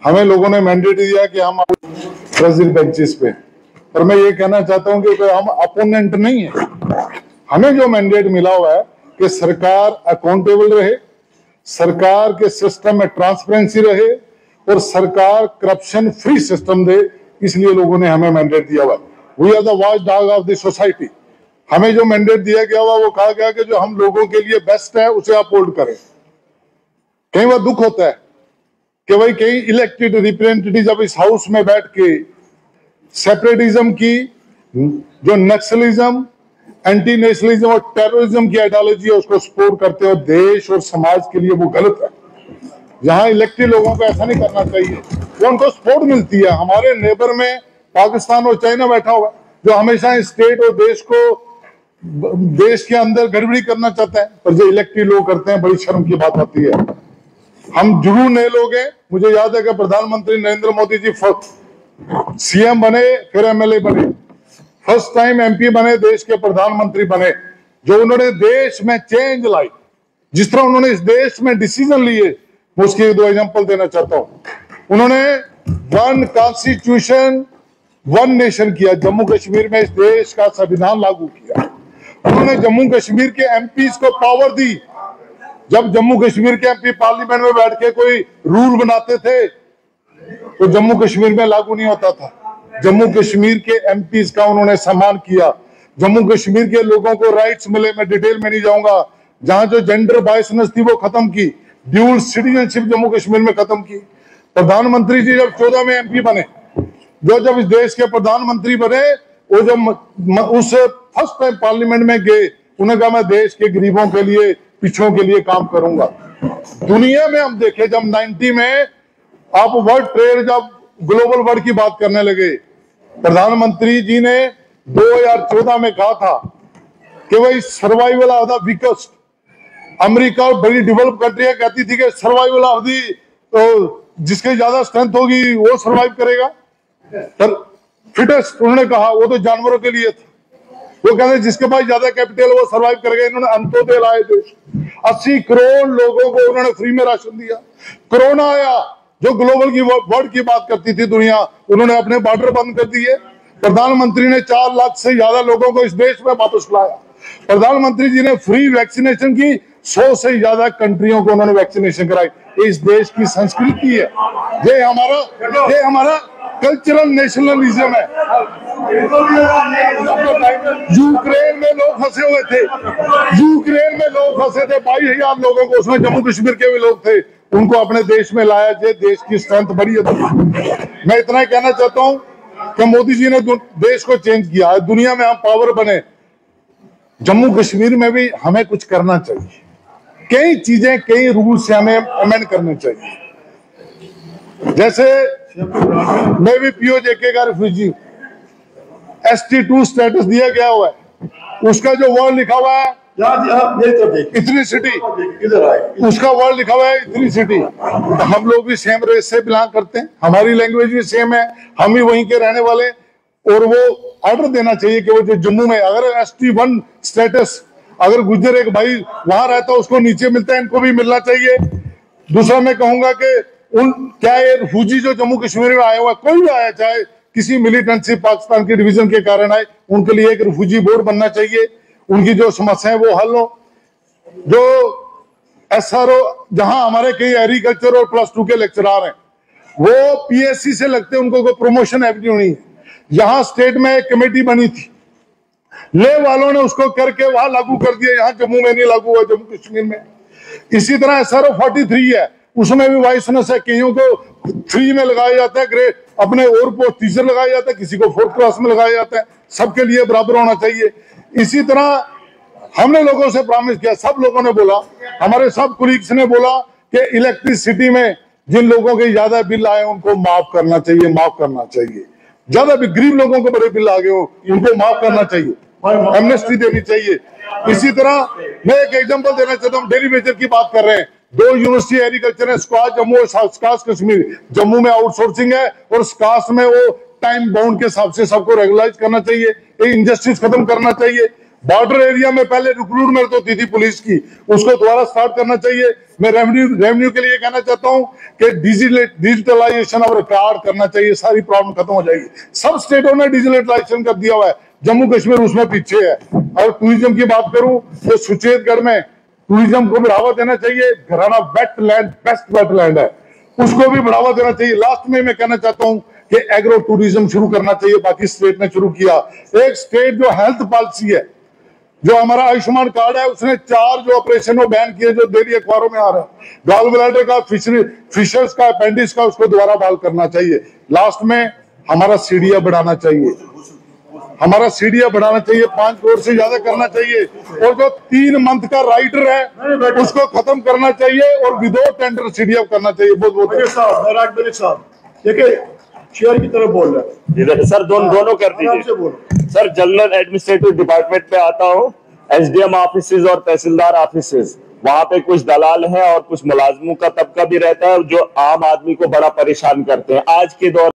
हमें लोगों ने मैंडेट दिया कि हम प्रेसिडेंट बेंचेस पे, पर मैं ये कहना चाहता हूं कि हम अपोनेंट नहीं है। हमें जो मैंडेट मिला हुआ है कि सरकार अकाउंटेबल रहे, सरकार के सिस्टम में ट्रांसपेरेंसी रहे और सरकार करप्शन फ्री सिस्टम दे, इसलिए लोगों ने हमें मैंडेट दिया हुआ है। We are the watch dog of the society. हमें जो मैंडेट दिया गया हुआ वो कहा गया कि जो हम लोगों के लिए बेस्ट है उसे अपहोल्ड करें। कई बार दुख होता है कि भाई कई इलेक्टेड रिप्रेजेंटेटिव जब इस हाउस में बैठ के सेपरेटिज्म की, जो नक्सलिज्म, एंटी नेशनलिज्म और टेररिज्म की आइडियोलॉजी है उसको सपोर्ट करते हो, देश और समाज के लिए वो गलत है। जहां इलेक्टेड लोगों को ऐसा नहीं करना चाहिए, वो उनको सपोर्ट मिलती है। हमारे नेबर में पाकिस्तान और चाइना बैठा हुआ जो हमेशा स्टेट और देश को, देश के अंदर गड़बड़ी करना चाहता है, पर जो इलेक्टेड लोग करते हैं बड़ी शर्म की बात होती है। हम जरूर नए लोग हैं। मुझे याद है कि प्रधानमंत्री नरेंद्र मोदी जी सीएम बने, फिर एमएलए बने, फर्स्ट टाइम एमपी बने, देश के प्रधानमंत्री बने। जो उन्होंने देश में चेंज लाई, जिस तरह उन्होंने इस देश में डिसीजन लिए, मैं उसकी 2 एग्जांपल देना चाहता हूं। उन्होंने वन कॉन्स्टिट्यूशन वन नेशन किया, जम्मू कश्मीर में इस देश का संविधान लागू किया। उन्होंने जम्मू कश्मीर के एमपीज को पावर दी। जब जम्मू कश्मीर के एमपी पार्लियामेंट में बैठ के कोई रूल बनाते थे तो जम्मू कश्मीर में लागू नहीं होता था। जम्मू कश्मीर के एमपीज का उन्होंने सम्मान किया। जम्मू कश्मीर के लोगों को राइट्स मिले, मैं डिटेल में नहीं जाऊंगा। जहां जो जेंडर बायसनेस थी वो खत्म की, ड्यूल सिटीजनशिप जम्मू कश्मीर में खत्म की। प्रधानमंत्री जी जब 14 में एमपी बने, जब इस देश के प्रधानमंत्री बने, वो जब उस फर्स्ट टाइम पार्लियामेंट में गए, उन्होंने कहा मैं देश के गरीबों के लिए, पिछड़ों के लिए काम करूंगा। दुनिया में हम देखे जब 90 में आप वर्ल्ड ट्रेड, जब ग्लोबल वर्ल्ड की बात करने लगे, प्रधानमंत्री जी ने 2014 में कहा था कि भाई survival of the weakest. America बड़ी डेवलप कंट्रियां कहती थी कि सर्वाइवल ऑफ दी, तो जिसकी ज्यादा स्ट्रेंथ होगी वो सर्वाइव करेगा, पर फिटेस्ट उन्होंने कहा वो तो जानवरों के लिए था। वो कहते जिसके पास ज्यादा कैपिटल वो सर्वाइव करेगा। इन्होंने अंत्योदय लाए थे, 80 करोड़ लोगों को उन्होंने फ्री में राशन दिया। कोरोना आया, जो ग्लोबल की वर्ल्ड की बात करती थी दुनिया, उन्होंने अपने बॉर्डर बंद कर दिए। प्रधानमंत्री ने 4 लाख से ज्यादा लोगों को इस देश में वापस लाया। प्रधानमंत्री जी ने फ्री वैक्सीनेशन की, 100 से ज्यादा कंट्रियों को उन्होंने वैक्सीनेशन कराई। इस देश की संस्कृति है, ये हमारा कल्चरल नेशनलिज्म है। यूक्रेन में लोग फंसे हुए थे, 22,000 लोगों को, उसमें जम्मू कश्मीर के भी लोग थे, उनको अपने देश में लाया। ये देश की स्ट्रेंथ बड़ी है। मैं इतना ही कहना चाहता हूं कि मोदी जी ने देश को चेंज किया है, दुनिया में हम पावर बने। जम्मू कश्मीर में भी हमें कुछ करना चाहिए। कई चीजें, कई रूल से हमें अमेंड करने चाहिए। जैसे मैं भी पीओजेके का रिफ्यूजी, ST2 स्टेटस दिया गया हुआ है, उसका जो वर्ड लिखा हुआ है इतनी सिटी, उसका वर्ड लिखा हुआ है इतनी सिटी। हम लोग भी सेम रेस से बिलोंग करते हैं, हमारी लैंग्वेज भी सेम है, हम भी वहीं के रहने वाले। और वो ऑर्डर देना चाहिए कि वो जो जम्मू में अगर ST1 स्टेटस, अगर गुज्जर एक भाई वहां रहता है उसको नीचे मिलता है, इनको भी मिलना चाहिए। दूसरा मैं कहूंगा कि क्या ये रिफ्यूजी जो जम्मू कश्मीर में आया हुआ, कोई भी आया, चाहे किसी मिलिटेंसी पाकिस्तान के डिवीजन के कारण आए, उनके लिए एक रिफ्यूजी बोर्ड बनना चाहिए। उनकी जो समस्याएं वो हल हो। जो SRO, जहां हमारे कई एग्रीकल्चर और +2 के लेक्चरार हैं, वो PSC से लगते हैं, उनको कोई प्रमोशन एवेन्यू नहीं है। यहाँ स्टेट में एक कमेटी बनी थी, ले वालों ने उसको करके वहां लागू कर दिया, यहाँ जम्मू में नहीं लागू हुआ, जम्मू कश्मीर में। इसी तरह SRO 43 है, उसमें भी वाइसनेस है। कईयों को 3 में लगाया जाता है, ग्रेड अपने और पोस्ट टीचर लगाया जाता है, किसी को 4th क्लास में लगाया जाता है। सबके लिए बराबर होना चाहिए। इसी तरह हमने लोगों से प्रॉमिस किया, सब लोगों ने बोला, हमारे सब कुलीग्स ने बोला कि इलेक्ट्रिसिटी में जिन लोगों के ज्यादा बिल आए उनको माफ करना चाहिए, माफ करना चाहिए। ज्यादा भी गरीब लोगों को बड़े बिल आ गए हो, उनको माफ करना चाहिए, एमनेस्टी देनी चाहिए। इसी तरह मैं एक एग्जांपल देना चाहता हूँ, डेली वेजर की बात कर रहे हैं। 2 यूनिवर्सिटी एग्रीकल्चर है, स्क्वाश जम्मू और स्कास कश्मीर। जम्मू में आउटसोर्सिंग है और स्कास में वो टाइम बाउंड के हिसाब से सबको रेगुलाइज करना चाहिए। ये इनजस्टिस खत्म करना चाहिए। बॉर्डर एरिया में पहले रिक्रूटमेंट होती थी पुलिस की, उसको दोबारा स्टार्ट करना चाहिए। मैं रेवेन्यू के लिए कहना चाहता हूं कि डिजिटलाइजेशन ऑफ रिकॉर्ड करना चाहिए, सारी प्रॉब्लम खत्म हो जाएगी। सब स्टेटों ने डिजिटलाइजेशन कर दिया हुआ है, जम्मू कश्मीर उसमें पीछे है। और टूरिज्म की बात करूं तो सुचेतगढ़ में टूरिज्म को बढ़ावा देना चाहिए। घराना वेटलैंड बेस्ट वेटलैंड है, उसको भी बढ़ावा देना चाहिए। लास्ट में मैं कहना चाहता हूं कि एग्रो टूरिज्म शुरू करना चाहिए, बाकी स्टेट ने शुरू किया। एक स्टेट जो हेल्थ पॉलिसी है, जो हमारा आयुष्मान कार्ड है, उसने 4 जो ऑपरेशन बैन किए जो डेली अखबारों में आ रहे हैं, गॉल ब्लैडर का, फिशर्स का, अपेंडिक्स का, उसको दोबारा बहाल करना चाहिए। लास्ट में हमारा सीढ़ियां बढ़ाना चाहिए, हमारा सीढ़ियां बढ़ाना चाहिए, 5 करोड़ से ज्यादा करना चाहिए। और जो 3 मंथ का राइडर है उसको खत्म करना चाहिए और विदाउट टेंडर सीढ़ियां करना चाहिए। बहुत बहुत देखिए शेयर की तरफ बोल रहा है सर, दोनों कर दीजिए सर। जनरल एडमिनिस्ट्रेटिव डिपार्टमेंट पे आता हूँ, एसडीएम ऑफिसेज और तहसीलदार ऑफिसेज, वहां पे कुछ दलाल हैं और कुछ मुलाजमों का तबका भी रहता है जो आम आदमी को बड़ा परेशान करते हैं। आज के दौर